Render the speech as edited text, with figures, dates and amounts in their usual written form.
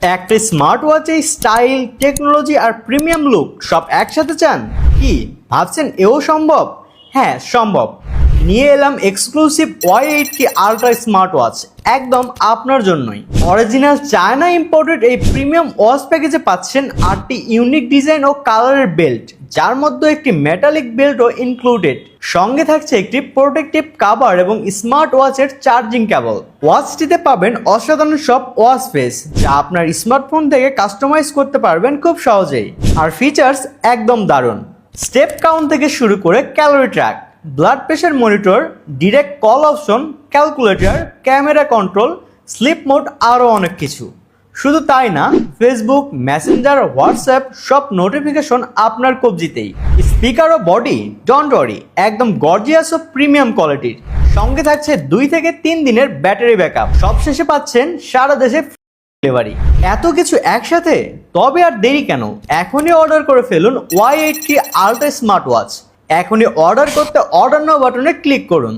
একটা smart ওয়াচে style, technology আর premium look সব একসাথে চান? কি ভাবছেন এও সম্ভব? হ্যাঁ সম্ভব। নিয়ে এলাম exclusive Y80 ultra smart watch, একদম আপনার জন্যই। অরিজিনাল চায়না ইম্পোর্টেড এই প্রিমিয়াম ওয়াচ প্যাকেজে পাচ্ছেন 8টি ইউনিক ডিজাইন ও কালারের বেল্ট, যার মধ্যে একটি মেটালিক বেল্টও ইনক্লুডেড। সঙ্গে থাকছে একটি প্রোটেক্টিভ কভার এবং স্মার্ট ওয়াচের চার্জিং কেবল। ওয়াচটিতে পাবেন অসাধারণ সব ওয়াচ ফেস, যা আপনার স্মার্টফোন থেকে কাস্টমাইজ করতে পারবেন খুব সহজেই। আর ফিচার্স একদম দারুণ। স্টেপ কাউন্ট থেকে শুরু করে calorie track, blood pressure monitor, direct call option, calculator, camera control, sleep mode, আরও অনেক কিছু। শুধু তাই না, ফেসবুক, মেসেঞ্জার, হোয়াটসঅ্যাপ সব নোটিফিকেশন আপনার কবজিতেই। স্পিকার ও বডি ডোন্ট ওয়ারি, একদম গর্জিয়াস ও প্রিমিয়াম কোয়ালিটির। সঙ্গে থাকছে 2 থেকে 3 দিনের ব্যাটারি ব্যাকআপ। সবশেষে পাচ্ছেন সারা দেশে ডেলিভারি। এত কিছু একসাথে? তবে আর দেরি কেন, এখনই অর্ডার করে ফেলুন Y80 আলট্রা স্মার্ট ওয়াচ। এখনই অর্ডার করতে অর্ডার নাও বাটনে ক্লিক করুন।